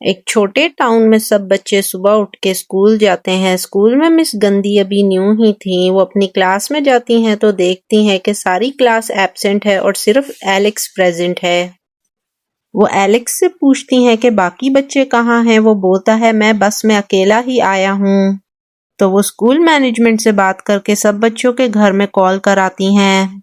एक छोटे टाउन में सब बच्चे सुबह उठ के स्कूल जाते हैं। स्कूल में मिस गंदी अभी न्यू ही थी। वो अपनी क्लास में जाती हैं तो देखती हैं कि सारी क्लास एब्सेंट है और सिर्फ एलेक्स प्रेजेंट है। वो एलेक्स से पूछती हैं कि बाकी बच्चे कहाँ हैं। वो बोलता है मैं बस में अकेला ही आया हूँ। तो वो स्कूल मैनेजमेंट से बात करके सब बच्चों के घर में कॉल कराती हैं।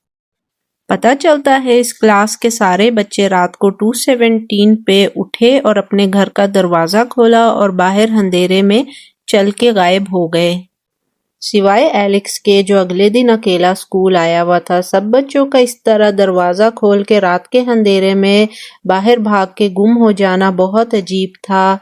पता चलता है इस क्लास के सारे बच्चे रात को 2:17 पे उठे और अपने घर का दरवाजा खोला और बाहर अंधेरे में चल के गायब हो गए, सिवाय एलेक्स के जो अगले दिन अकेला स्कूल आया हुआ था। सब बच्चों का इस तरह दरवाजा खोल के रात के अंधेरे में बाहर भाग के गुम हो जाना बहुत अजीब था।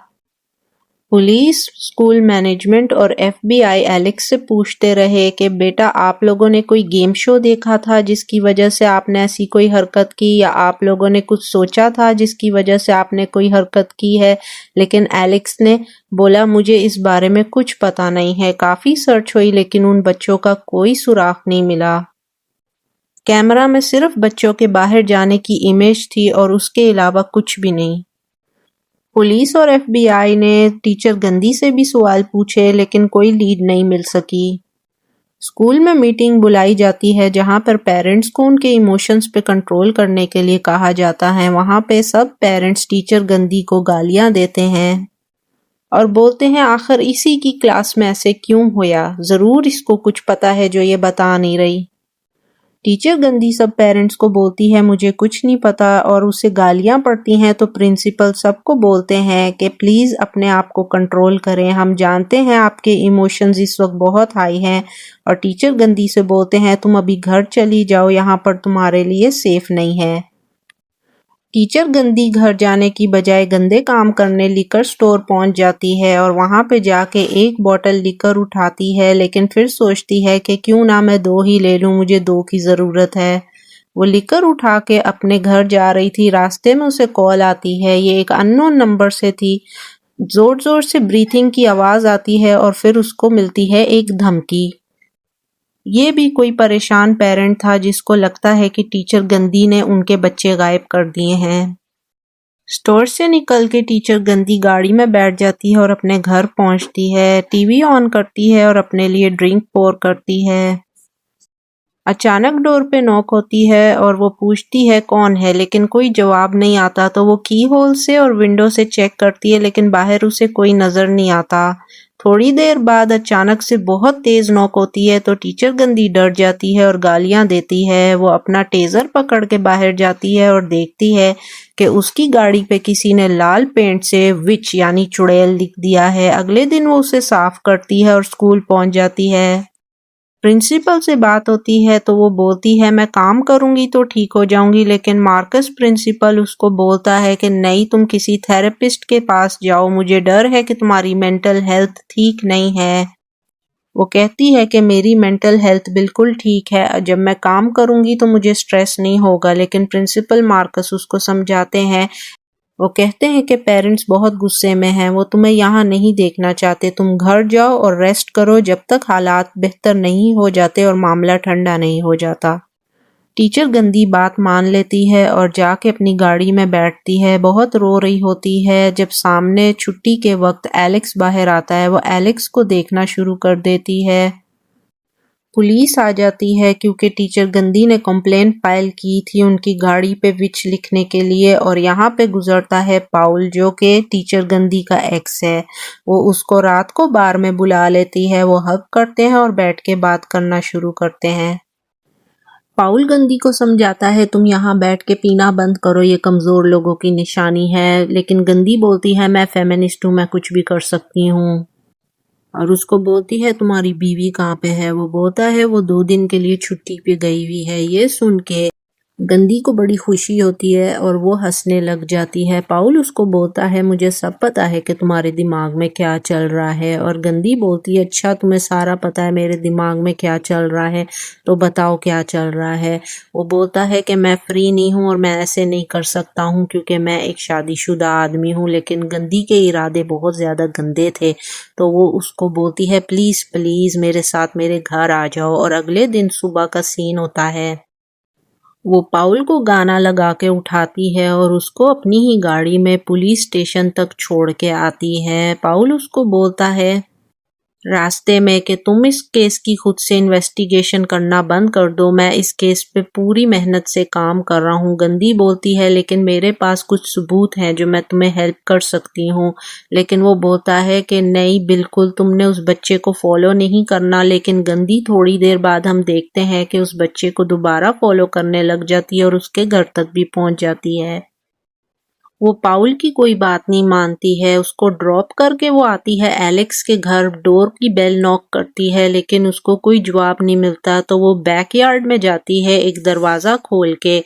पुलिस, स्कूल मैनेजमेंट और एफबीआई एलेक्स से पूछते रहे कि बेटा आप लोगों ने कोई गेम शो देखा था जिसकी वजह से आपने ऐसी कोई हरकत की, या आप लोगों ने कुछ सोचा था जिसकी वजह से आपने कोई हरकत की है। लेकिन एलेक्स ने बोला मुझे इस बारे में कुछ पता नहीं है। काफी सर्च हुई लेकिन उन बच्चों का कोई सुराग नहीं मिला। कैमरा में सिर्फ बच्चों के बाहर जाने की इमेज थी और उसके अलावा कुछ भी नहीं। पुलिस और एफबीआई ने टीचर गंदी से भी सवाल पूछे लेकिन कोई लीड नहीं मिल सकी। स्कूल में मीटिंग बुलाई जाती है जहां पर पेरेंट्स को उनके इमोशंस पे कंट्रोल करने के लिए कहा जाता है। वहां पे सब पेरेंट्स टीचर गंदी को गालियां देते हैं और बोलते हैं आखिर इसी की क्लास में ऐसे क्यों होया, जरूर इसको कुछ पता है जो ये बता नहीं रही। टीचर गंदी सब पेरेंट्स को बोलती है मुझे कुछ नहीं पता और उसे गालियां पड़ती हैं। तो प्रिंसिपल सबको बोलते हैं कि प्लीज अपने आप को कंट्रोल करें, हम जानते हैं आपके इमोशंस इस वक्त बहुत हाई हैं। और टीचर गंदी से बोलते हैं तुम अभी घर चली जाओ, यहाँ पर तुम्हारे लिए सेफ नहीं है। टीचर गंदी घर जाने की बजाय गंदे काम करने लिकर स्टोर पहुंच जाती है और वहां पे जाके एक बोतल लिकर उठाती है, लेकिन फिर सोचती है कि क्यों ना मैं 2 ही ले लूं, मुझे 2 की जरूरत है। वो लिकर उठा के अपने घर जा रही थी। रास्ते में उसे कॉल आती है, ये एक अननोन नंबर से थी। जोर जोर से ब्रीथिंग की आवाज आती है और फिर उसको मिलती है एक धमकी। ये भी कोई परेशान पेरेंट था जिसको लगता है कि टीचर गंदी ने उनके बच्चे गायब कर दिए हैं। स्टोर से निकल के टीचर गंदी गाड़ी में बैठ जाती है और अपने घर पहुंचती है। टीवी ऑन करती है और अपने लिए ड्रिंक पोर करती है। अचानक डोर पे नॉक होती है और वो पूछती है कौन है, लेकिन कोई जवाब नहीं आता। तो वो की होल से और विंडो से चेक करती है लेकिन बाहर उसे कोई नजर नहीं आता। थोड़ी देर बाद अचानक से बहुत तेज नॉक होती है तो टीचर गंदी डर जाती है और गालियां देती है। वो अपना टेजर पकड़ के बाहर जाती है और देखती है कि उसकी गाड़ी पे किसी ने लाल पेंट से विच यानी चुड़ैल लिख दिया है। अगले दिन वो उसे साफ करती है और स्कूल पहुंच जाती है। प्रिंसिपल से बात होती है तो वो बोलती है मैं काम करूंगी तो ठीक हो जाऊंगी, लेकिन मार्कस प्रिंसिपल उसको बोलता है कि नहीं तुम किसी थेरेपिस्ट के पास जाओ, मुझे डर है कि तुम्हारी मेंटल हेल्थ ठीक नहीं है। वो कहती है कि मेरी मेंटल हेल्थ बिल्कुल ठीक है, जब मैं काम करूंगी तो मुझे स्ट्रेस नहीं होगा। लेकिन प्रिंसिपल मार्कस उसको समझाते हैं। वो कहते हैं कि पेरेंट्स बहुत गुस्से में हैं, वो तुम्हें यहाँ नहीं देखना चाहते, तुम घर जाओ और रेस्ट करो जब तक हालात बेहतर नहीं हो जाते और मामला ठंडा नहीं हो जाता। टीचर गंदी बात मान लेती है और जाके अपनी गाड़ी में बैठती है। बहुत रो रही होती है जब सामने छुट्टी के वक्त एलेक्स बाहर आता है। वो एलेक्स को देखना शुरू कर देती है। पुलिस आ जाती है क्योंकि टीचर गंदी ने कंप्लेंट फाइल की थी उनकी गाड़ी पे विच लिखने के लिए। और यहाँ पे गुजरता है पाउल जो कि टीचर गंदी का एक्स है। वो उसको रात को बार में बुला लेती है। वो हग करते हैं और बैठ के बात करना शुरू करते हैं। पाउल गंदी को समझाता है तुम यहाँ बैठ के पीना बंद करो, ये कमजोर लोगों की निशानी है। लेकिन गंदी बोलती है मैं फेमिनिस्ट हूँ, मैं कुछ भी कर सकती हूँ। और उसको बोलती है तुम्हारी बीवी कहाँ पे है। वो बोलता है वो 2 दिन के लिए छुट्टी पे गई हुई है। ये सुन के गंदी को बड़ी खुशी होती है और वो हंसने लग जाती है। पाउल उसको बोलता है मुझे सब पता है कि तुम्हारे दिमाग में क्या चल रहा है। और गंदी बोलती है अच्छा तुम्हें सारा पता है मेरे दिमाग में क्या चल रहा है, तो बताओ क्या चल रहा है। वो बोलता है कि मैं फ्री नहीं हूँ और मैं ऐसे नहीं कर सकता हूँ क्योंकि मैं एक शादीशुदा आदमी हूँ। लेकिन गंदी के इरादे बहुत ज्यादा गंदे थे तो वो उसको बोलती है प्लीज प्लीज मेरे साथ मेरे घर आ जाओ। और अगले दिन सुबह का सीन होता है। वो पाउल को गाना लगा के उठाती है और उसको अपनी ही गाड़ी में पुलिस स्टेशन तक छोड़ के आती है। पाउल उसको बोलता है रास्ते में कि तुम इस केस की खुद से इन्वेस्टिगेशन करना बंद कर दो, मैं इस केस पे पूरी मेहनत से काम कर रहा हूँ। गंदी बोलती है लेकिन मेरे पास कुछ सबूत हैं जो मैं तुम्हें हेल्प कर सकती हूँ। लेकिन वो बोलता है कि नहीं, बिल्कुल तुमने उस बच्चे को फॉलो नहीं करना। लेकिन गंदी थोड़ी देर बाद हम देखते हैं कि उस बच्चे को दोबारा फॉलो करने लग जाती है और उसके घर तक भी पहुंच जाती है। वो पाउल की कोई बात नहीं मानती है, उसको ड्रॉप करके वो आती है एलेक्स के घर। डोर की बेल नॉक करती है लेकिन उसको कोई जवाब नहीं मिलता, तो वो बैकयार्ड में जाती है एक दरवाज़ा खोल के।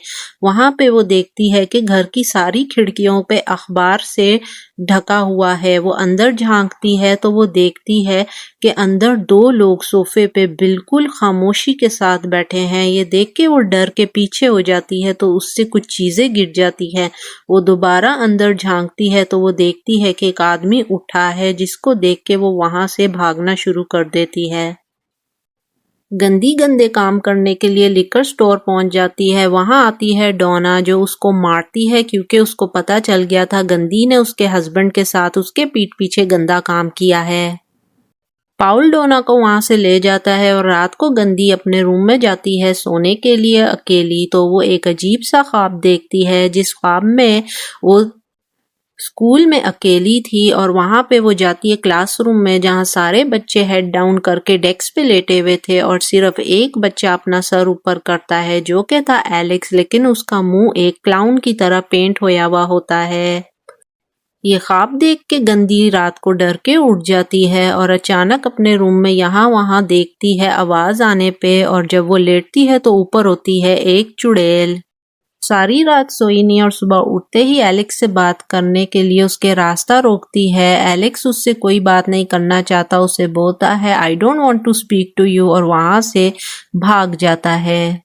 वहाँ पे वो देखती है कि घर की सारी खिड़कियों पे अखबार से ढका हुआ है। वो अंदर झांकती है तो वो देखती है कि अंदर दो लोग सोफे पे बिल्कुल खामोशी के साथ बैठे हैं। ये देख के वो डर के पीछे हो जाती है तो उससे कुछ चीज़ें गिर जाती है। वो दोबारा अंदर झांकती है तो वो देखती है कि एक आदमी उठा है, जिसको देख के वो वहां से भागना शुरू कर देती है। गंदी गंदे काम करने के लिए लिकर स्टोर पहुंच जाती है। वहां आती है डोना जो उसको मारती है क्योंकि उसको पता चल गया था गंदी ने उसके हस्बैंड के साथ उसके पीठ पीछे गंदा काम किया है। पाउल डोना को वहां से ले जाता है और रात को गंदी अपने रूम में जाती है सोने के लिए अकेली। तो वो एक अजीब सा ख्वाब देखती है, जिस ख्वाब में वो स्कूल में अकेली थी और वहां पे वो जाती है क्लासरूम में जहां सारे बच्चे हेड डाउन करके डेस्क पे लेटे हुए थे और सिर्फ एक बच्चा अपना सर ऊपर करता है जो कि था एलेक्स, लेकिन उसका मुंह एक क्लाउन की तरह पेंट होया हुआ होता है। ये ख्वाब देख के गंदी रात को डर के उठ जाती है और अचानक अपने रूम में यहाँ वहाँ देखती है आवाज आने पे, और जब वो लेटती है तो ऊपर होती है एक चुड़ैल। सारी रात सोई नहीं और सुबह उठते ही एलेक्स से बात करने के लिए उसके रास्ता रोकती है। एलेक्स उससे कोई बात नहीं करना चाहता, उसे बोलता है I don't want to speak to you और वहां से भाग जाता है।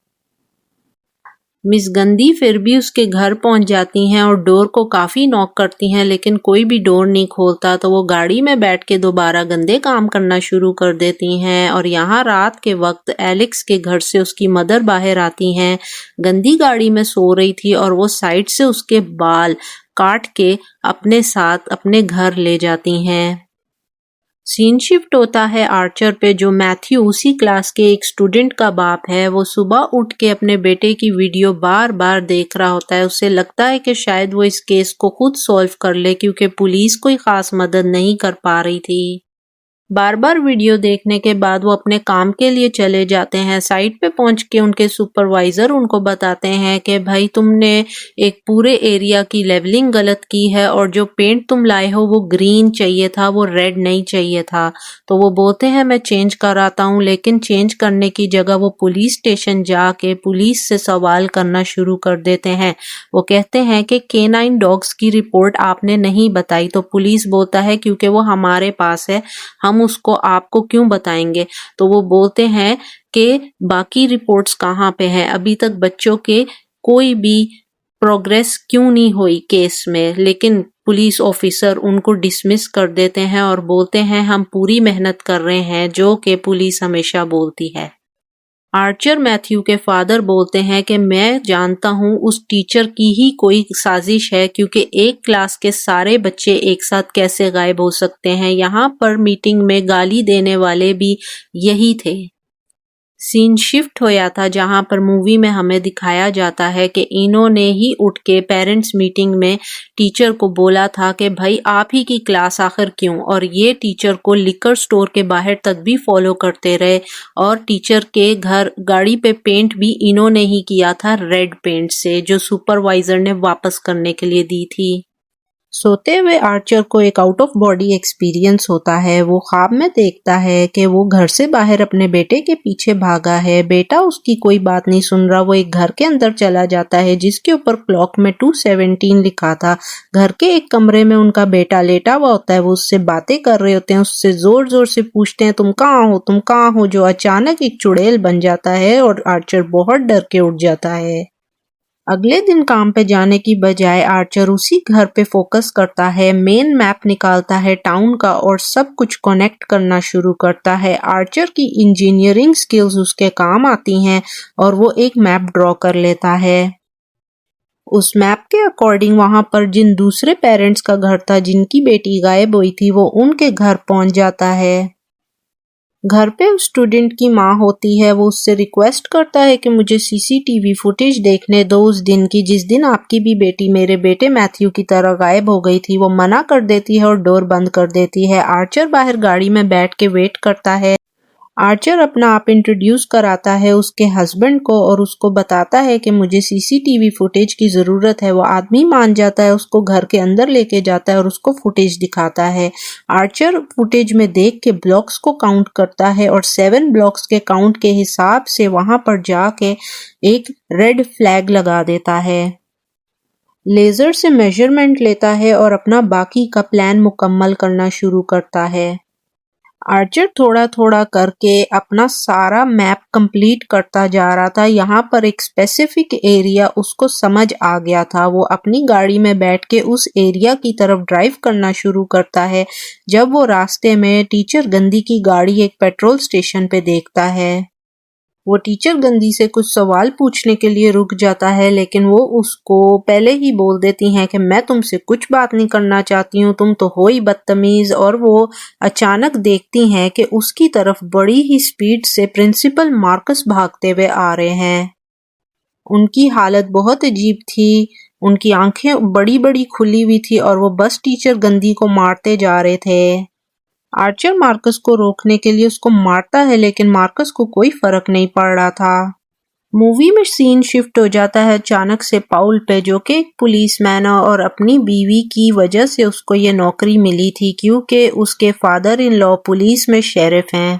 मिस गंदी फिर भी उसके घर पहुंच जाती हैं और डोर को काफी नॉक करती हैं लेकिन कोई भी डोर नहीं खोलता, तो वो गाड़ी में बैठ के दोबारा गंदे काम करना शुरू कर देती हैं। और यहाँ रात के वक्त एलेक्स के घर से उसकी मदर बाहर आती हैं। गंदी गाड़ी में सो रही थी और वो साइड से उसके बाल काट के अपने साथ अपने घर ले जाती हैं। सीन शिफ्ट होता है आर्चर पे, जो मैथ्यू उसी क्लास के एक स्टूडेंट का बाप है। वो सुबह उठ के अपने बेटे की वीडियो बार बार देख रहा होता है। उसे लगता है कि शायद वो इस केस को खुद सॉल्व कर ले क्योंकि पुलिस कोई खास मदद नहीं कर पा रही थी। बार बार वीडियो देखने के बाद वो अपने काम के लिए चले जाते हैं। साइट पे पहुंच के उनके सुपरवाइजर उनको बताते हैं कि भाई तुमने एक पूरे एरिया की लेवलिंग गलत की है और जो पेंट तुम लाए हो वो ग्रीन चाहिए था, वो रेड नहीं चाहिए था। तो वो बोलते हैं मैं चेंज कराता हूँ, लेकिन चेंज करने की जगह वो पुलिस स्टेशन जाके पुलिस से सवाल करना शुरू कर देते हैं। वो कहते हैं कि केनाइन डॉग्स की रिपोर्ट आपने नहीं बताई, तो पुलिस बोलता है क्योंकि वो हमारे पास है, हम उसको आपको क्यों बताएंगे। तो वो बोलते हैं कि बाकी रिपोर्ट्स कहाँ पे हैं, अभी तक बच्चों के कोई भी प्रोग्रेस क्यों नहीं हुई केस में। लेकिन पुलिस ऑफिसर उनको डिसमिस कर देते हैं और बोलते हैं हम पूरी मेहनत कर रहे हैं, जो कि पुलिस हमेशा बोलती है। आर्चर मैथ्यू के फादर बोलते हैं कि मैं जानता हूँ उस टीचर की ही कोई साजिश है, क्योंकि एक क्लास के सारे बच्चे एक साथ कैसे गायब हो सकते हैं। यहाँ पर मीटिंग में गाली देने वाले भी यही थे। सीन शिफ्ट होया था जहां पर मूवी में हमें दिखाया जाता है कि इन्होंने ही उठ के पेरेंट्स मीटिंग में टीचर को बोला था कि भाई आप ही की क्लास आखिर क्यों, और ये टीचर को लिकर स्टोर के बाहर तक भी फॉलो करते रहे। और टीचर के घर गाड़ी पे पेंट भी इन्होंने ही किया था रेड पेंट से, जो सुपरवाइजर ने वापस करने के लिए दी थी। सोते हुए आर्चर को एक आउट ऑफ बॉडी एक्सपीरियंस होता है। वो ख्वाब में देखता है कि वो घर से बाहर अपने बेटे के पीछे भागा है। बेटा उसकी कोई बात नहीं सुन रहा। वो एक घर के अंदर चला जाता है जिसके ऊपर क्लॉक में 2:17 लिखा था। घर के एक कमरे में उनका बेटा लेटा हुआ होता है। वो उससे बातें कर रहे होते हैं, उससे जोर जोर से पूछते हैं तुम कहाँ हो, तुम कहाँ हो, जो अचानक एक चुड़ैल बन जाता है और आर्चर बहुत डर के उठ जाता है। अगले दिन काम पे जाने की बजाय आर्चर उसी घर पे फोकस करता है, मेन मैप निकालता है टाउन का और सब कुछ कनेक्ट करना शुरू करता है। आर्चर की इंजीनियरिंग स्किल्स उसके काम आती हैं और वो एक मैप ड्रॉ कर लेता है। उस मैप के अकॉर्डिंग वहां पर जिन दूसरे पेरेंट्स का घर था जिनकी बेटी गायब हुई थी वो उनके घर पहुंच जाता है। घर पे उस स्टूडेंट की माँ होती है, वो उससे रिक्वेस्ट करता है कि मुझे सीसीटीवी फुटेज देखने दो उस दिन की जिस दिन आपकी भी बेटी मेरे बेटे मैथ्यू की तरह गायब हो गई थी। वो मना कर देती है और डोर बंद कर देती है। आर्चर बाहर गाड़ी में बैठ के वेट करता है। आर्चर अपना आप इंट्रोड्यूस कराता है उसके हस्बैंड को और उसको बताता है कि मुझे सीसीटीवी फुटेज की ज़रूरत है। वो आदमी मान जाता है, उसको घर के अंदर लेके जाता है और उसको फुटेज दिखाता है। आर्चर फुटेज में देख के ब्लॉक्स को काउंट करता है और 7 ब्लॉक्स के काउंट के हिसाब से वहां पर जाके एक रेड फ्लैग लगा देता है। लेज़र से मेजरमेंट लेता है और अपना बाकी का प्लान मुकम्मल करना शुरू करता है। आर्चर थोड़ा थोड़ा करके अपना सारा मैप कंप्लीट करता जा रहा था। यहाँ पर एक स्पेसिफिक एरिया उसको समझ आ गया था। वो अपनी गाड़ी में बैठ के उस एरिया की तरफ ड्राइव करना शुरू करता है जब वो रास्ते में टीचर गंदी की गाड़ी एक पेट्रोल स्टेशन पे देखता है। वो टीचर गंदी से कुछ सवाल पूछने के लिए रुक जाता है लेकिन वो उसको पहले ही बोल देती हैं कि मैं तुमसे कुछ बात नहीं करना चाहती हूँ, तुम तो हो ही बदतमीज। और वो अचानक देखती हैं कि उसकी तरफ बड़ी ही स्पीड से प्रिंसिपल मार्कस भागते हुए आ रहे हैं। उनकी हालत बहुत अजीब थी, उनकी आंखें बड़ी बड़ी खुली हुई थी और वो बस टीचर गंदी को मारते जा रहे थे। आर्चर मार्कस को रोकने के लिए उसको मारता है लेकिन मार्कस को कोई फर्क नहीं पड़ रहा था। मूवी में सीन शिफ्ट हो जाता है अचानक से पाउल पे, जो कि एक पुलिसमैन है और अपनी बीवी की वजह से उसको ये नौकरी मिली थी क्योंकि उसके फादर इन लॉ पुलिस में शेरिफ हैं।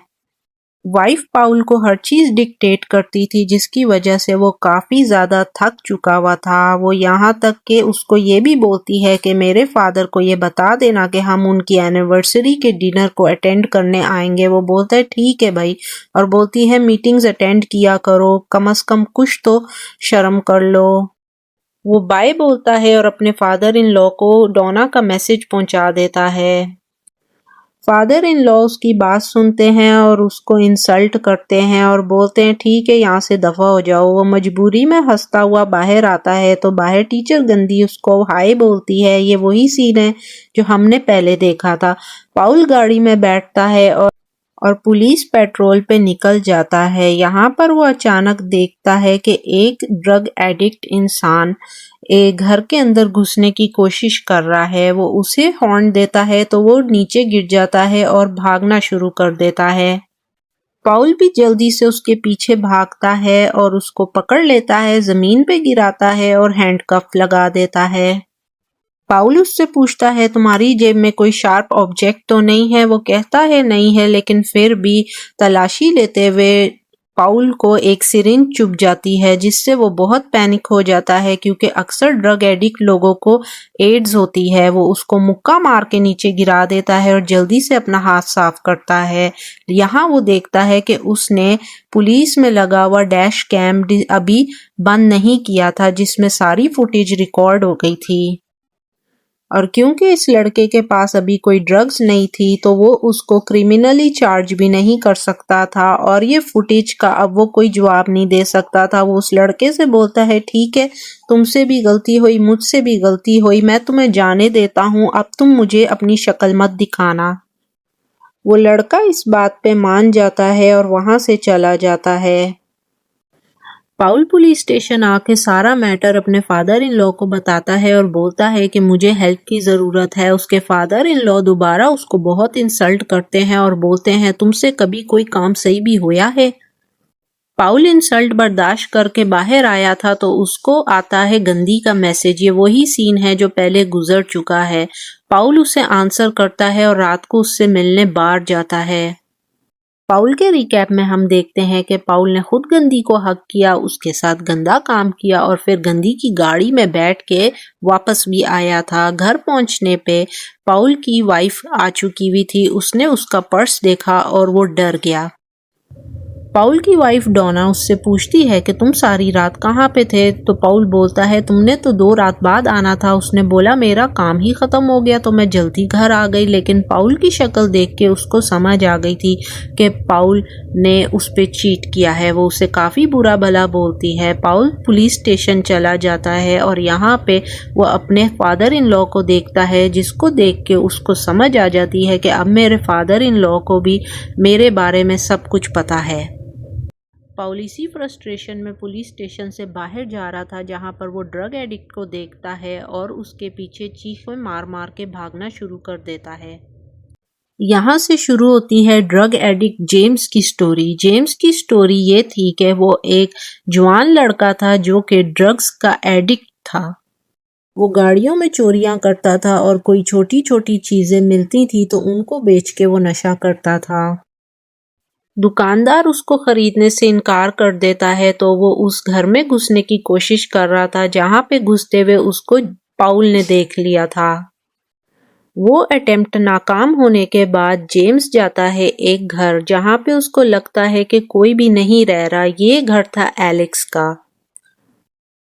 वाइफ पाउल को हर चीज डिक्टेट करती थी जिसकी वजह से वो काफी ज्यादा थक चुका हुआ था। वो यहाँ तक कि उसको ये भी बोलती है कि मेरे फादर को ये बता देना कि हम उनकी एनिवर्सरी के डिनर को अटेंड करने आएंगे। वो बोलता है ठीक है भाई, और बोलती है मीटिंग्स अटेंड किया करो, कम से कम कुछ तो शर्म कर लो। वो बाय बोलता है और अपने फादर इन लॉ को डोना का मैसेज पहुंचा देता है। फादर इन लॉ उसकी बात सुनते हैं और उसको इंसल्ट करते हैं और बोलते हैं ठीक है यहाँ से दफा हो जाओ। वो मजबूरी में हंसता हुआ बाहर आता है तो बाहर टीचर गंदी उसको हाय बोलती है। ये वही सीन है जो हमने पहले देखा था। पाउल गाड़ी में बैठता है और पुलिस पेट्रोल पे निकल जाता है। यहाँ पर वो अचानक देखता है कि एक ड्रग एडिक्ट इंसान एक घर के अंदर घुसने की कोशिश कर रहा है। वो उसे हॉर्न देता है तो वो नीचे गिर जाता है और भागना शुरू कर देता है। पाउल भी जल्दी से उसके पीछे भागता है और उसको पकड़ लेता है, जमीन पे गिराता है और हैंडकफ लगा देता है। पाउल उससे पूछता है तुम्हारी जेब में कोई शार्प ऑब्जेक्ट तो नहीं है? वो कहता है नहीं है, लेकिन फिर भी तलाशी लेते हुए पाउल को एक सिरिंज चुभ जाती है जिससे वो बहुत पैनिक हो जाता है क्योंकि अक्सर ड्रग एडिक्ट लोगों को एड्स होती है। वो उसको मुक्का मार के नीचे गिरा देता है और जल्दी से अपना हाथ साफ करता है। यहाँ वो देखता है कि उसने पुलिस में लगा हुआ डैश कैम अभी बंद नहीं किया था जिसमें सारी फुटेज रिकॉर्ड हो गई थी, और क्योंकि इस लड़के के पास अभी कोई ड्रग्स नहीं थी तो वो उसको क्रिमिनली चार्ज भी नहीं कर सकता था और ये फुटेज का अब वो कोई जवाब नहीं दे सकता था। वो उस लड़के से बोलता है ठीक है, तुमसे भी गलती हुई, मुझसे भी गलती हुई, मैं तुम्हें जाने देता हूँ, अब तुम मुझे अपनी शक्ल मत दिखाना। वो लड़का इस बात पे मान जाता है और वहां से चला जाता है। पाउल पुलिस स्टेशन आके सारा मैटर अपने फादर इन लॉ को बताता है और बोलता है कि मुझे हेल्प की ज़रूरत है। उसके फादर इन लॉ दोबारा उसको बहुत इंसल्ट करते हैं और बोलते हैं तुमसे कभी कोई काम सही भी होया है? पाउल इंसल्ट बर्दाश्त करके बाहर आया था तो उसको आता है गंदी का मैसेज। ये वही सीन है जो पहले गुजर चुका है। पाउल उसे आंसर करता है और रात को उससे मिलने बाहर जाता है। पाउल के रिकैप में हम देखते हैं कि पाउल ने खुद गंदी को हक किया, उसके साथ गंदा काम किया और फिर गंदी की गाड़ी में बैठ के वापस भी आया था। घर पहुंचने पे पाउल की वाइफ आ चुकी हुई थी। उसने उसका पर्स देखा और वो डर गया। पाउल की वाइफ डोना उससे पूछती है कि तुम सारी रात कहाँ पे थे, तो पाउल बोलता है तुमने तो 2 रात बाद आना था। उसने बोला मेरा काम ही ख़त्म हो गया तो मैं जल्दी घर आ गई। लेकिन पाउल की शक्ल देख के उसको समझ आ गई थी कि पाउल ने उस पर चीट किया है। वो उसे काफ़ी बुरा भला बोलती है। पाउल पुलिस स्टेशन चला जाता है और यहाँ पे वो अपने फादर इन लॉ को देखता है, जिसको देख के उसको समझ आ जाती है कि अब मेरे फादर इन लॉ को भी मेरे बारे में सब कुछ पता है। पाउल इसी फ्रस्ट्रेशन में पुलिस स्टेशन से बाहर जा रहा था, जहां पर वो ड्रग एडिक्ट को देखता है और उसके पीछे चीखें मार मार के भागना शुरू कर देता है। यहाँ से शुरू होती है ड्रग एडिक्ट जेम्स की स्टोरी। जेम्स की स्टोरी ये थी कि वो एक जवान लड़का था जो कि ड्रग्स का एडिक्ट था। वो गाड़ियों में चोरियां करता था और कोई छोटी छोटी चीजें मिलती थी तो उनको बेच के वो नशा करता था। दुकानदार उसको खरीदने से इनकार कर देता है तो वो उस घर में घुसने की कोशिश कर रहा था, जहां पे घुसते हुए उसको पाउल ने देख लिया था। वो अटेम्प्ट नाकाम होने के बाद जेम्स जाता है एक घर, जहां पे उसको लगता है कि कोई भी नहीं रह रहा। ये घर था एलेक्स का।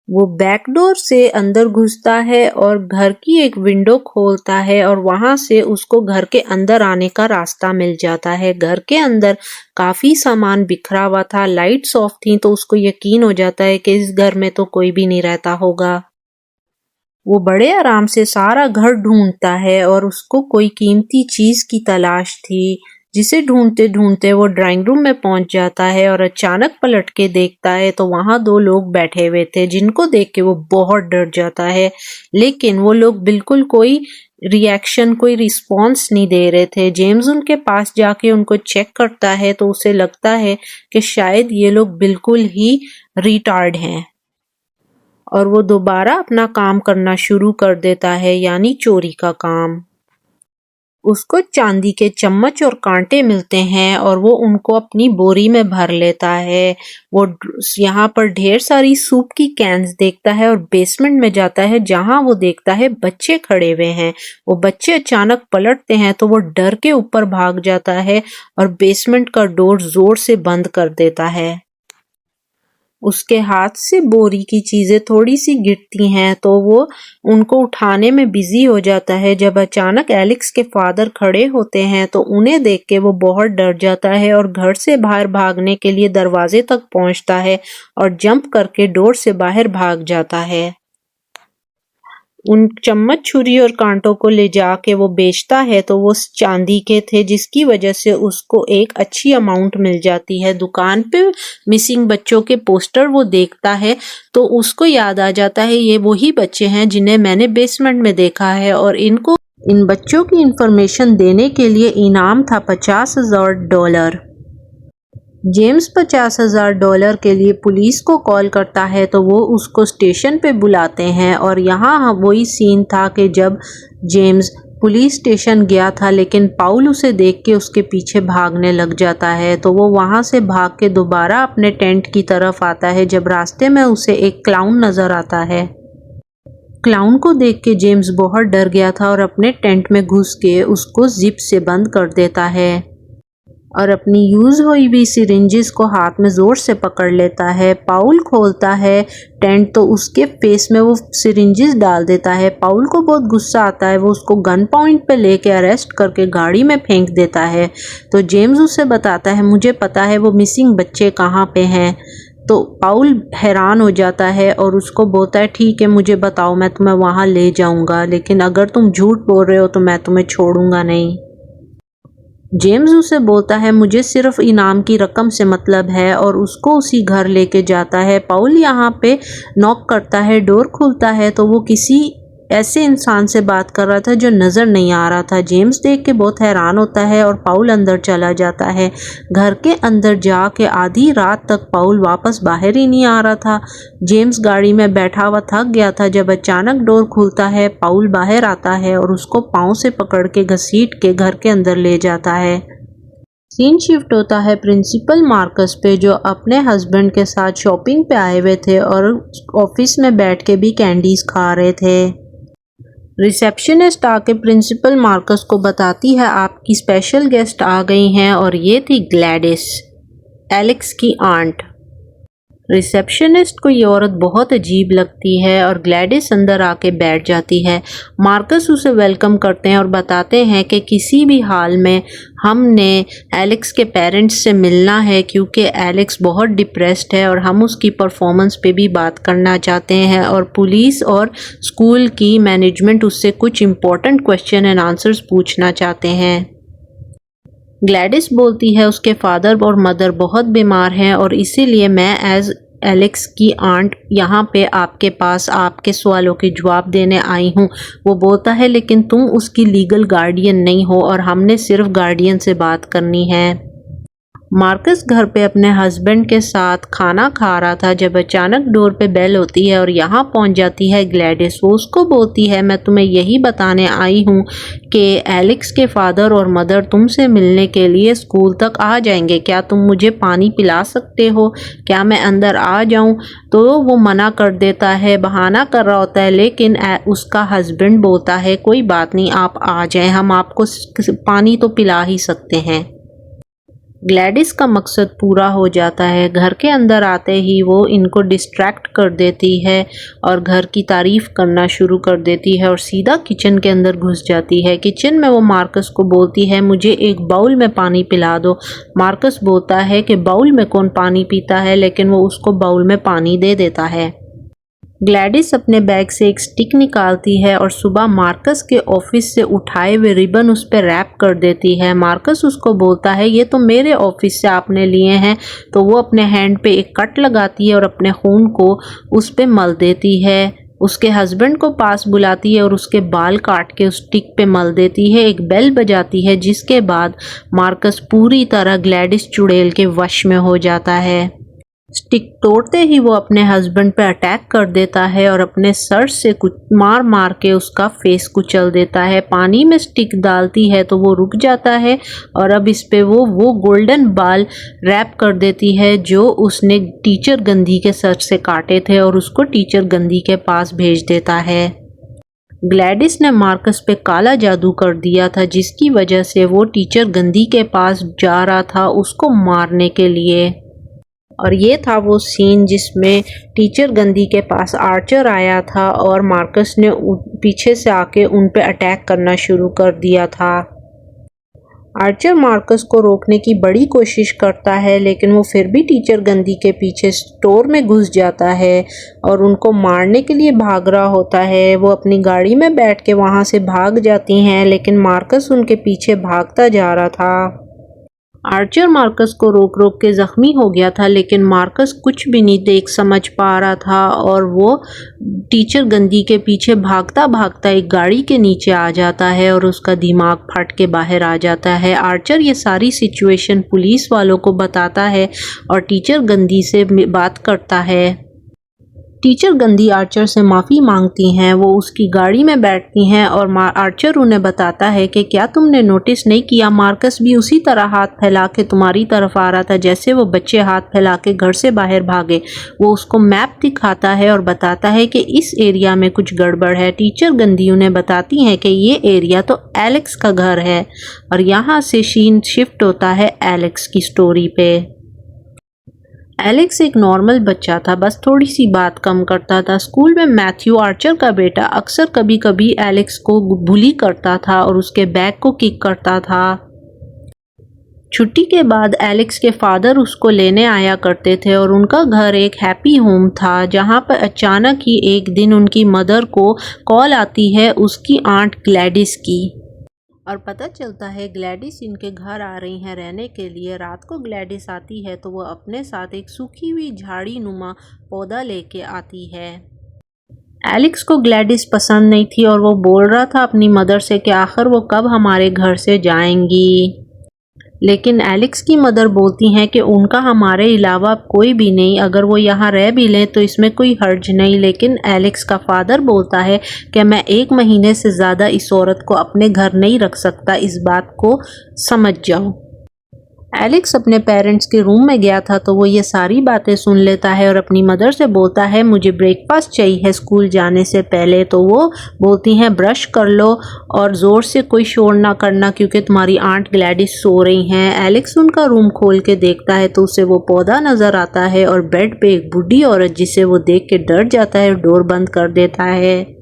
वो बैकडोर से अंदर घुसता है और घर की एक विंडो खोलता है और वहां से उसको घर के अंदर आने का रास्ता मिल जाता है। घर के अंदर काफी सामान बिखरा हुआ था, लाइट्स ऑफ थी, तो उसको यकीन हो जाता है कि इस घर में तो कोई भी नहीं रहता होगा। वो बड़े आराम से सारा घर ढूंढता है और उसको कोई कीमती चीज की तलाश थी, जिसे ढूंढते ढूंढते वो ड्राइंग रूम में पहुंच जाता है और अचानक पलट के देखता है तो वहां 2 लोग बैठे हुए थे, जिनको देख के वो बहुत डर जाता है। लेकिन वो लोग बिल्कुल कोई रिएक्शन, कोई रिस्पॉन्स नहीं दे रहे थे। जेम्स उनके पास जाके उनको चेक करता है तो उसे लगता है कि शायद ये लोग बिल्कुल ही रिटार्ड हैं और वो दोबारा अपना काम करना शुरू कर देता है, यानी चोरी का काम। उसको चांदी के चम्मच और कांटे मिलते हैं और वो उनको अपनी बोरी में भर लेता है। वो यहाँ पर ढेर सारी सूप की कैन्स देखता है और बेसमेंट में जाता है, जहाँ वो देखता है बच्चे खड़े हुए हैं। वो बच्चे अचानक पलटते हैं तो वो डर के ऊपर भाग जाता है और बेसमेंट का डोर जोर से बंद कर देता है। उसके हाथ से बोरी की चीजें थोड़ी सी गिरती हैं तो वो उनको उठाने में बिजी हो जाता है। जब अचानक एलेक्स के फादर खड़े होते हैं तो उन्हें देख के वो बहुत डर जाता है और घर से बाहर भागने के लिए दरवाजे तक पहुंचता है और जंप करके डोर से बाहर भाग जाता है। उन चम्मच, छुरी और कांटों को ले जाके वो बेचता है तो वो चांदी के थे, जिसकी वजह से उसको एक अच्छी अमाउंट मिल जाती है। दुकान पे मिसिंग बच्चों के पोस्टर वो देखता है तो उसको याद आ जाता है ये वही बच्चे हैं जिन्हें मैंने बेसमेंट में देखा है और इन बच्चों की इंफॉर्मेशन देने के लिए इनाम था $50,000। जेम्स $50,000 के लिए पुलिस को कॉल करता है तो वो उसको स्टेशन पे बुलाते हैं और यहाँ वही सीन था कि जब जेम्स पुलिस स्टेशन गया था, लेकिन पाउल उसे देख के उसके पीछे भागने लग जाता है तो वो वहाँ से भाग के दोबारा अपने टेंट की तरफ आता है। जब रास्ते में उसे एक क्लाउन नज़र आता है। क्लाउन को देख के जेम्स बहुत डर गया था और अपने टेंट में घुस के उसको जिप से बंद कर देता है और अपनी यूज हुई हुई सिरिंजेस को हाथ में जोर से पकड़ लेता है। पाउल खोलता है टेंट तो उसके फेस में वो सिरिंजेस डाल देता है। पाउल को बहुत गुस्सा आता है, वो उसको गन पॉइंट पे लेके अरेस्ट करके गाड़ी में फेंक देता है। तो जेम्स उसे बताता है मुझे पता है वो मिसिंग बच्चे कहाँ पे हैं। तो पाउल हैरान हो जाता है और उसको बोलता है ठीक है मुझे बताओ, मैं तुम्हें वहाँ ले जाऊँगा, लेकिन अगर तुम झूठ बोल रहे हो तो मैं तुम्हें छोड़ूंगा नहीं। जेम्स उसे बोलता है मुझे सिर्फ इनाम की रकम से मतलब है और उसको उसी घर लेके जाता है। पाउल यहाँ पे नॉक करता है, डोर खुलता है तो वो किसी ऐसे इंसान से बात कर रहा था जो नज़र नहीं आ रहा था। जेम्स देख के बहुत हैरान होता है और पाउल अंदर चला जाता है। घर के अंदर जाके आधी रात तक पाउल वापस बाहर ही नहीं आ रहा था। जेम्स गाड़ी में बैठा हुआ थक गया था। जब अचानक डोर खुलता है, पाउल बाहर आता है और उसको पाँव से पकड़ के घसीट के घर के अंदर ले जाता है। सीन शिफ्ट होता है प्रिंसिपल मार्कस पे, जो अपने हस्बैंड के साथ शॉपिंग पे आए हुए थे और ऑफिस में बैठ के भी कैंडीज खा रहे थे। रिसेप्शनिस्ट आके प्रिंसिपल मार्कस को बताती है आपकी स्पेशल गेस्ट आ गई हैं और ये थी ग्लैडिस। एलेक्स की आंट। रिसेप्शनिस्ट को ये औरत बहुत अजीब लगती है और ग्लैडिस अंदर आके बैठ जाती है। मार्कस उसे वेलकम करते हैं और बताते हैं कि किसी भी हाल में हमने एलेक्स के पेरेंट्स से मिलना है क्योंकि एलेक्स बहुत डिप्रेस्ड है और हम उसकी परफॉर्मेंस पे भी बात करना चाहते हैं और पुलिस और स्कूल की मैनेजमेंट उससे कुछ इम्पोर्टेंट क्वेश्चन एंड आंसर्स पूछना चाहते हैं। ग्लैडिस बोलती है उसके फादर और मदर बहुत बीमार हैं और इसीलिए मैं एज एलेक्स की आंट यहाँ पे आपके पास आपके सवालों के जवाब देने आई हूँ। वो बोलता है लेकिन तुम उसकी लीगल गार्डियन नहीं हो और हमने सिर्फ गार्डियन से बात करनी है। मार्कस घर पे अपने हस्बैंड के साथ खाना खा रहा था जब अचानक डोर पे बेल होती है और यहाँ पहुँच जाती है ग्लैडिस। वो उसको बोलती है मैं तुम्हें यही बताने आई हूँ कि एलेक्स के फादर और मदर तुमसे मिलने के लिए स्कूल तक आ जाएंगे, क्या तुम मुझे पानी पिला सकते हो, क्या मैं अंदर आ जाऊँ? तो वो मना कर देता है, बहाना कर रहा होता है, लेकिन उसका हस्बैंड बोलता है कोई बात नहीं आप आ जाएं, हम आपको पानी तो पिला ही सकते हैं। ग्लैडिस का मकसद पूरा हो जाता है। घर के अंदर आते ही वो इनको डिस्ट्रैक्ट कर देती है और घर की तारीफ करना शुरू कर देती है और सीधा किचन के अंदर घुस जाती है। किचन में वो मार्कस को बोलती है मुझे एक बाउल में पानी पिला दो। मार्कस बोलता है कि बाउल में कौन पानी पीता है, लेकिन वो उसको बाउल में पानी दे देता है। ग्लैडिस अपने बैग से एक स्टिक निकालती है और सुबह मार्कस के ऑफिस से उठाए हुए रिबन उस पर रैप कर देती है। मार्कस उसको बोलता है ये तो मेरे ऑफिस से आपने लिए हैं, तो वो अपने हैंड पे एक कट लगाती है और अपने खून को उस पे मल देती है। उसके हस्बैंड को पास बुलाती है और उसके बाल काट के उस स्टिक पे मल देती है। एक बेल बजाती है जिसके बाद मार्कस पूरी तरह ग्लैडिस चुड़ैल के वश में हो जाता है। स्टिक तोड़ते ही वो अपने हस्बैंड पे अटैक कर देता है और अपने सर से कुछ मार मार के उसका फेस कुचल देता है। पानी में स्टिक डालती है तो वो रुक जाता है और अब इस पे वो गोल्डन बाल रैप कर देती है जो उसने टीचर गंदी के सर से काटे थे और उसको टीचर गंदी के पास भेज देता है। ग्लैडिस ने मार्कस पे काला जादू कर दिया था जिसकी वजह से वो टीचर गंदी के पास जा रहा था उसको मारने के लिए। और ये था वो सीन जिसमें टीचर गंदी के पास आर्चर आया था और मार्कस ने पीछे से आके उन पे अटैक करना शुरू कर दिया था। आर्चर मार्कस को रोकने की बड़ी कोशिश करता है लेकिन वो फिर भी टीचर गंदी के पीछे स्टोर में घुस जाता है और उनको मारने के लिए भाग रहा होता है। वो अपनी गाड़ी में बैठ के वहाँ से भाग जाती हैं लेकिन मार्कस उनके पीछे भागता जा रहा था। आर्चर मार्कस को रोक रोक के जख्मी हो गया था लेकिन मार्कस कुछ भी नहीं देख समझ पा रहा था और वो टीचर गंदी के पीछे भागता भागता एक गाड़ी के नीचे आ जाता है और उसका दिमाग फट के बाहर आ जाता है। आर्चर ये सारी सिचुएशन पुलिस वालों को बताता है और टीचर गंदी से बात करता है। टीचर गंदी आर्चर से माफ़ी मांगती हैं। वो उसकी गाड़ी में बैठती हैं और आर्चर उन्हें बताता है कि क्या तुमने नोटिस नहीं किया मार्कस भी उसी तरह हाथ फैला के तुम्हारी तरफ आ रहा था जैसे वो बच्चे हाथ फैला के घर से बाहर भागे। वो उसको मैप दिखाता है और बताता है कि इस एरिया में कुछ गड़बड़ है। टीचर गंदी उन्हें बताती हैं कि ये एरिया तो एलेक्स का घर है और यहाँ से सीन शिफ्ट होता है एलेक्स की स्टोरी पे। एलेक्स एक नॉर्मल बच्चा था, बस थोड़ी सी बात कम करता था। स्कूल में मैथ्यू आर्चर का बेटा अक्सर कभी कभी एलेक्स को बुली करता था और उसके बैग को किक करता था। छुट्टी के बाद एलेक्स के फादर उसको लेने आया करते थे और उनका घर एक हैप्पी होम था जहां पर अचानक ही एक दिन उनकी मदर को कॉल आती है उसकी आंट ग्लैडिस की और पता चलता है ग्लैडिस इनके घर आ रही हैं रहने के लिए। रात को ग्लैडिस आती है तो वो अपने साथ एक सूखी हुई झाड़ी नुमा पौधा लेके आती है। एलेक्स को ग्लैडिस पसंद नहीं थी और वो बोल रहा था अपनी मदर से कि आखिर वो कब हमारे घर से जाएंगी, लेकिन एलेक्स की मदर बोलती हैं कि उनका हमारे अलावा कोई भी नहीं, अगर वो यहाँ रह भी लें तो इसमें कोई हर्ज नहीं। लेकिन एलेक्स का फादर बोलता है कि मैं 1 महीने से ज़्यादा इस औरत को अपने घर नहीं रख सकता, इस बात को समझ जाओ। एलेक्स अपने पेरेंट्स के रूम में गया था तो वो ये सारी बातें सुन लेता है और अपनी मदर से बोलता है मुझे ब्रेकफास्ट चाहिए स्कूल जाने से पहले। तो वो बोलती हैं ब्रश कर लो और ज़ोर से कोई शोर ना करना क्योंकि तुम्हारी आंट ग्लैडिस सो रही हैं। एलेक्स उनका रूम खोल के देखता है तो उसे वो पौधा नज़र आता है और बेड पे एक बूढ़ी औरत जिसे वो देख के डर जाता है और डोर बंद कर देता है।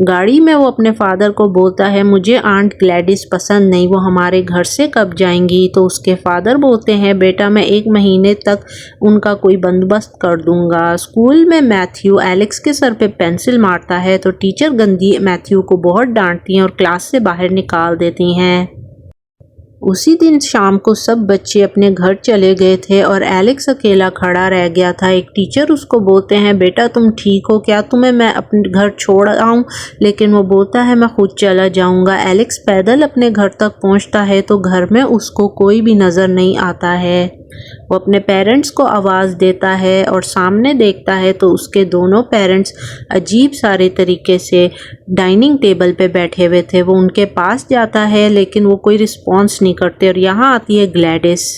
गाड़ी में वो अपने फादर को बोलता है मुझे आंट ग्लैडिस पसंद नहीं, वो हमारे घर से कब जाएंगी। तो उसके फादर बोलते हैं बेटा मैं 1 महीने तक उनका कोई बंदोबस्त कर दूंगा। स्कूल में मैथ्यू एलेक्स के सर पे पेंसिल मारता है तो टीचर गंदी मैथ्यू को बहुत डांटती हैं और क्लास से बाहर निकाल देती हैं। उसी दिन शाम को सब बच्चे अपने घर चले गए थे और एलेक्स अकेला खड़ा रह गया था। एक टीचर उसको बोलते हैं बेटा तुम ठीक हो क्या, तुम्हें मैं अपने घर छोड़ आऊँ? लेकिन वो बोलता है मैं खुद चला जाऊँगा। एलेक्स पैदल अपने घर तक पहुँचता है तो घर में उसको कोई भी नज़र नहीं आता है। वो अपने पेरेंट्स को आवाज़ देता है और सामने देखता है तो उसके दोनों पेरेंट्स अजीब सारे तरीके से डाइनिंग टेबल पे बैठे हुए थे। वो उनके पास जाता है लेकिन वो कोई रिस्पॉन्स नहीं करते और यहाँ आती है ग्लैडिस।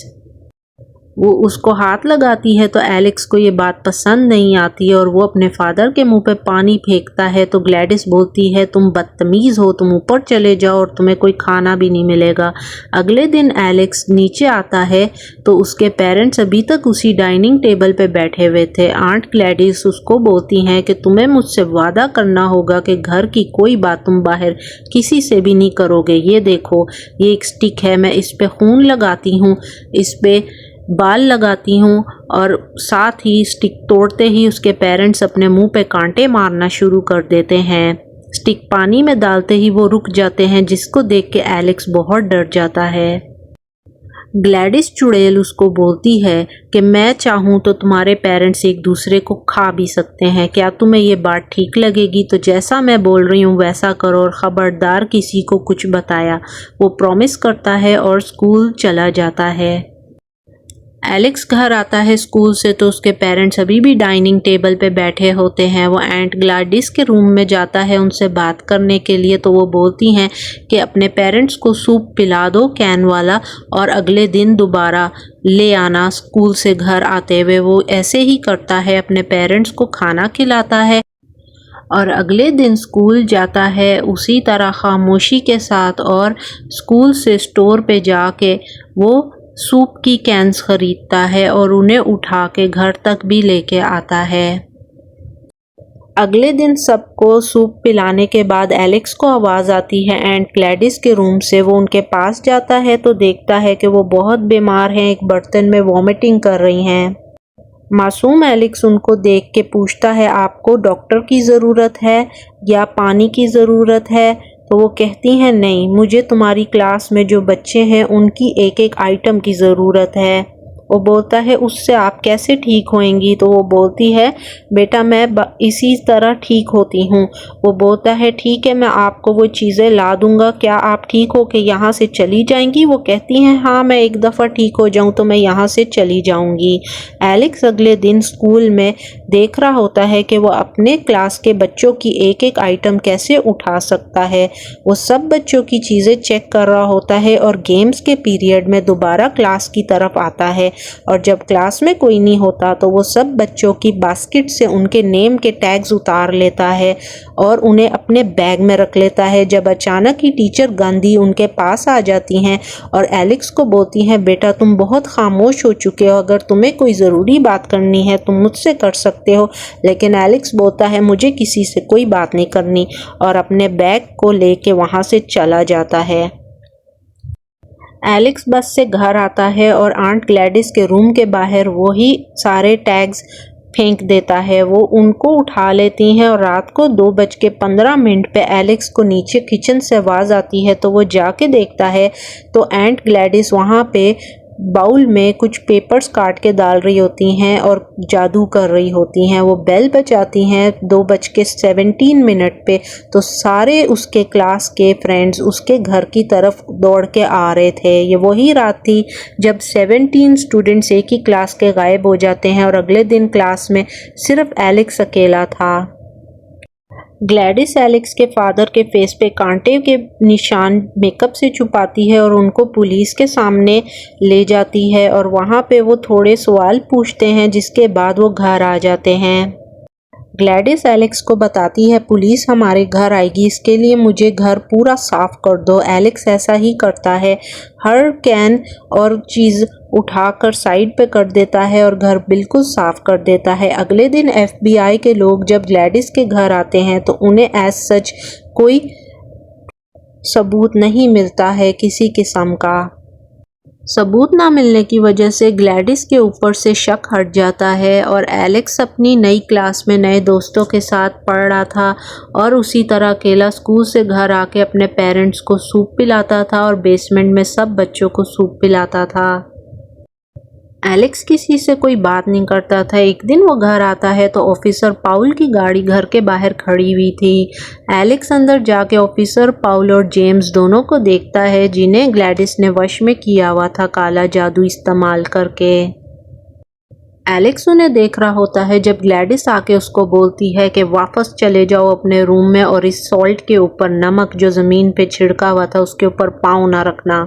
वो उसको हाथ लगाती है तो एलेक्स को ये बात पसंद नहीं आती और वो अपने फादर के मुंह पे पानी फेंकता है। तो ग्लैडिस बोलती है तुम बदतमीज़ हो, तुम ऊपर चले जाओ और तुम्हें कोई खाना भी नहीं मिलेगा। अगले दिन एलेक्स नीचे आता है तो उसके पेरेंट्स अभी तक उसी डाइनिंग टेबल पे बैठे हुए थे। आंट ग्लैडिस उसको बोलती हैं कि तुम्हें मुझसे वादा करना होगा कि घर की कोई बात तुम बाहर किसी से भी नहीं करोगे। ये देखो ये एक स्टिक है, मैं इस पे खून लगाती हूँ, इस पे बाल लगाती हूँ। और साथ ही स्टिक तोड़ते ही उसके पेरेंट्स अपने मुंह पे कांटे मारना शुरू कर देते हैं। स्टिक पानी में डालते ही वो रुक जाते हैं जिसको देख के एलेक्स बहुत डर जाता है। ग्लैडिस चुड़ैल उसको बोलती है कि मैं चाहूँ तो तुम्हारे पेरेंट्स एक दूसरे को खा भी सकते हैं, क्या तुम्हें ये बात ठीक लगेगी? तो जैसा मैं बोल रही हूँ वैसा करो और ख़बरदार किसी को कुछ बताया। वो प्रॉमिस करता है और स्कूल चला जाता है। एलेक्स घर आता है स्कूल से तो उसके पेरेंट्स अभी भी डाइनिंग टेबल पे बैठे होते हैं। वो आंट ग्लैडिस के रूम में जाता है उनसे बात करने के लिए तो वो बोलती हैं कि अपने पेरेंट्स को सूप पिला दो कैन वाला और अगले दिन दोबारा ले आना। स्कूल से घर आते हुए वो ऐसे ही करता है, अपने पेरेंट्स को खाना खिलाता है और अगले दिन स्कूल जाता है उसी तरह खामोशी के साथ और स्कूल से स्टोर पे जाके वो सूप की कैंस खरीदता है और उन्हें उठा के घर तक भी लेके आता है। अगले दिन सबको सूप पिलाने के बाद एलेक्स को आवाज़ आती है एंट ग्लैडिस के रूम से। वो उनके पास जाता है तो देखता है कि वो बहुत बीमार हैं, एक बर्तन में वॉमिटिंग कर रही हैं। मासूम एलेक्स उनको देख के पूछता है आपको डॉक्टर की ज़रूरत है या पानी की ज़रूरत है? तो वो कहती हैं नहीं, मुझे तुम्हारी क्लास में जो बच्चे हैं उनकी एक एक आइटम की ज़रूरत है। वो बोलता है उससे आप कैसे ठीक होएंगी? तो वो बोलती है बेटा मैं इसी तरह ठीक होती हूँ। वो बोलता है ठीक है मैं आपको वो चीज़ें ला दूँगा, क्या आप ठीक हो के यहाँ से चली जाएंगी? वो कहती हैं हाँ मैं एक दफ़ा ठीक हो जाऊँ तो मैं यहाँ से चली जाऊँगी। एलेक्स अगले दिन स्कूल में देख रहा होता है कि वो अपने क्लास के बच्चों की एक एक आइटम कैसे उठा सकता है। वो सब बच्चों की चीज़ें चेक कर रहा होता है और गेम्स के पीरियड में दोबारा क्लास की तरफ आता है और जब क्लास में कोई नहीं होता तो वो सब बच्चों की बास्केट से उनके नेम के टैग्स उतार लेता है और उन्हें अपने बैग में रख लेता है। जब अचानक ही टीचर गांधी उनके पास आ जाती हैं और एलेक्स को बोलती हैं बेटा तुम बहुत खामोश हो चुके हो, अगर तुम्हें कोई ज़रूरी बात करनी है तुम मुझसे कर सकते हो। लेकिन एलेक्स बोलता है मुझे किसी से कोई बात नहीं करनी और अपने बैग को लेके वहाँ से चला जाता है। एलेक्स बस से घर आता है और आंट ग्लैडिस के रूम के बाहर वही सारे टैग्स फेंक देता है। वो उनको उठा लेती हैं और रात को 2:15 पे एलेक्स को नीचे किचन से आवाज़ आती है तो वो जाके देखता है तो आंट ग्लैडिस वहाँ पे बाउल में कुछ पेपर्स काट के डाल रही होती हैं और जादू कर रही होती हैं। वो बेल बजाती हैं 2:17 पे तो सारे उसके क्लास के फ्रेंड्स उसके घर की तरफ दौड़ के आ रहे थे। ये वही रात थी जब 17 स्टूडेंट्स एक ही क्लास के गायब हो जाते हैं और अगले दिन क्लास में सिर्फ एलेक्स अकेला था। ग्लैडिस एलेक्स के फादर के फेस पे कांटे के निशान मेकअप से छुपाती है और उनको पुलिस के सामने ले जाती है और वहाँ पे वो थोड़े सवाल पूछते हैं जिसके बाद वो घर आ जाते हैं। ग्लैडिस एलेक्स को बताती है पुलिस हमारे घर आएगी, इसके लिए मुझे घर पूरा साफ कर दो। एलेक्स ऐसा ही करता है, हर कैन और चीज़ उठाकर साइड पे कर देता है और घर बिल्कुल साफ कर देता है। अगले दिन FBI के लोग जब ग्लैडिस के घर आते हैं तो उन्हें एज सच कोई सबूत नहीं मिलता है किसी किस्म का। सबूत ना मिलने की वजह से ग्लैडिस के ऊपर से शक हट जाता है और एलेक्स अपनी नई क्लास में नए दोस्तों के साथ पढ़ रहा था और उसी तरह अकेला स्कूल से घर आके अपने पेरेंट्स को सूप पिलाता था और बेसमेंट में सब बच्चों को सूप पिलाता था। एलेक्स किसी से कोई बात नहीं करता था। एक दिन वो घर आता है तो ऑफिसर पाउल की गाड़ी घर के बाहर खड़ी हुई थी। एलेक्स अंदर जाके ऑफिसर पाउल और जेम्स दोनों को देखता है जिन्हें ग्लैडिस ने वश में किया हुआ था काला जादू इस्तेमाल करके। एलेक्स उन्हें देख रहा होता है जब ग्लैडिस आके उसको बोलती है कि वापस चले जाओ अपने रूम में और इस सॉल्ट के ऊपर नमक जो ज़मीन पे छिड़का हुआ था उसके ऊपर पाँव ना रखना।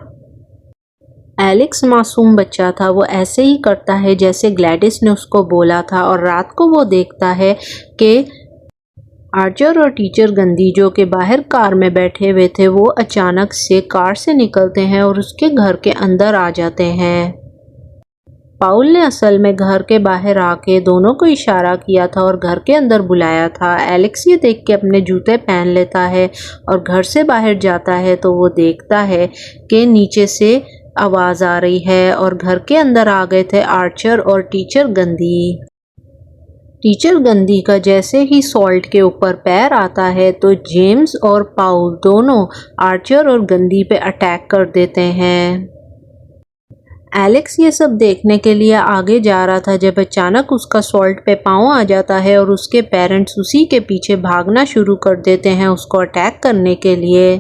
एलेक्स मासूम बच्चा था, वो ऐसे ही करता है जैसे ग्लैडिस ने उसको बोला था और रात को वो देखता है कि आर्चर और टीचर गंदी जो कि बाहर कार में बैठे हुए थे वो अचानक से कार से निकलते हैं और उसके घर के अंदर आ जाते हैं। पाउल ने असल में घर के बाहर आके दोनों को इशारा किया था और घर के अंदर बुलाया था। एलेक्स ये देख के अपने जूते पहन लेता है और घर से बाहर जाता है तो वो देखता है कि नीचे से आवाज़ आ रही है और घर के अंदर आ गए थे आर्चर और टीचर गंदी। टीचर गंदी का जैसे ही सॉल्ट के ऊपर पैर आता है तो जेम्स और पाउल दोनों आर्चर और गंदी पे अटैक कर देते हैं। एलेक्स ये सब देखने के लिए आगे जा रहा था जब अचानक उसका सॉल्ट पे पाँव आ जाता है और उसके पेरेंट्स उसी के पीछे भागना शुरू कर देते हैं उसको अटैक करने के लिए।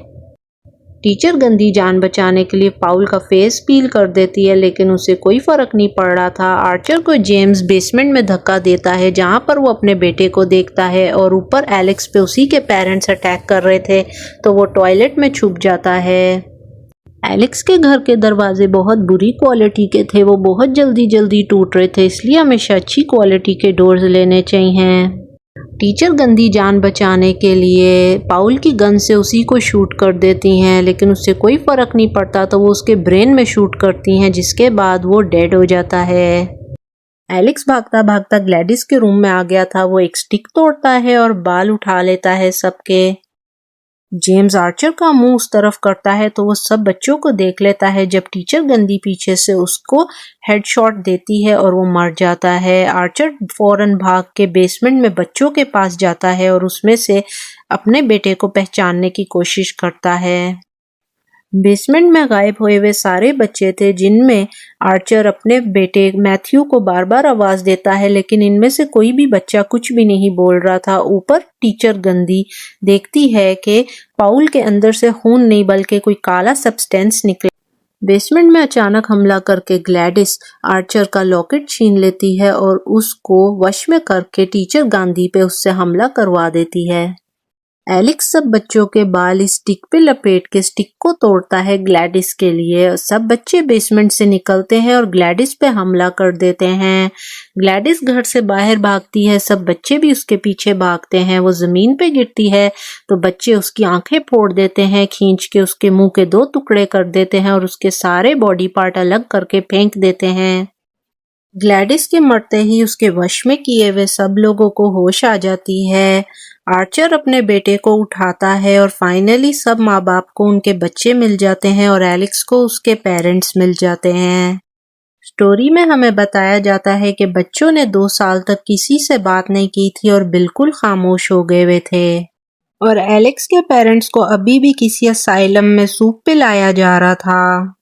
टीचर गंदी जान बचाने के लिए पाउल का फेस पील कर देती है लेकिन उसे कोई फर्क नहीं पड़ रहा था। आर्चर को जेम्स बेसमेंट में धक्का देता है जहां पर वो अपने बेटे को देखता है और ऊपर एलेक्स पे उसी के पेरेंट्स अटैक कर रहे थे तो वो टॉयलेट में छुप जाता है। एलेक्स के घर के दरवाजे बहुत बुरी क्वालिटी के थे, वो बहुत जल्दी टूट रहे थे, इसलिए हमेशा अच्छी क्वालिटी के डोर्स लेने चाहिए। टीचर गंदी जान बचाने के लिए पाउल की गन से उसी को शूट कर देती हैं लेकिन उससे कोई फ़र्क नहीं पड़ता तो वो उसके ब्रेन में शूट करती हैं जिसके बाद वो डेड हो जाता है। एलेक्स भागता भागता ग्लैडिस के रूम में आ गया था, वो एक स्टिक तोड़ता है और बाल उठा लेता है सबके। जेम्स आर्चर का मुंह उस तरफ करता है तो वो सब बच्चों को देख लेता है जब टीचर गंदी पीछे से उसको हेडशॉट देती है और वो मर जाता है। आर्चर फौरन भाग के बेसमेंट में बच्चों के पास जाता है और उसमें से अपने बेटे को पहचानने की कोशिश करता है। बेसमेंट में गायब हुए हुए सारे बच्चे थे जिनमें आर्चर अपने बेटे मैथ्यू को बार बार आवाज देता है लेकिन इनमें से कोई भी बच्चा कुछ भी नहीं बोल रहा था। ऊपर टीचर गंदी देखती है कि पाउल के अंदर से खून नहीं बल्कि कोई काला सब्सटेंस निकले। बेसमेंट में अचानक हमला करके ग्लैडिस आर्चर का लॉकेट छीन लेती है और उसको वश में करके टीचर गांधी पे उससे हमला करवा देती है। एलेक्स सब बच्चों के बाल इस स्टिक पे लपेट के स्टिक को तोड़ता है ग्लैडिस के लिए। सब बच्चे बेसमेंट से निकलते हैं और ग्लैडिस पे हमला कर देते हैं। ग्लैडिस घर से बाहर भागती है, सब बच्चे भी उसके पीछे भागते हैं। वो जमीन पे गिरती है तो बच्चे उसकी आंखें फोड़ देते हैं, खींच के उसके मुंह के 2 टुकड़े कर देते हैं और उसके सारे बॉडी पार्ट अलग करके फेंक देते हैं। ग्लैडिस के मरते ही उसके वश में किए हुए सब लोगों को होश आ जाती है। आर्चर अपने बेटे को उठाता है और फाइनली सब माँ बाप को उनके बच्चे मिल जाते हैं और एलेक्स को उसके पेरेंट्स मिल जाते हैं। स्टोरी में हमें बताया जाता है कि बच्चों ने 2 साल तक किसी से बात नहीं की थी और बिल्कुल खामोश हो गए हुए थे और एलेक्स के पेरेंट्स को अभी भी किसी असाइलम में सूप पिलाया जा रहा था।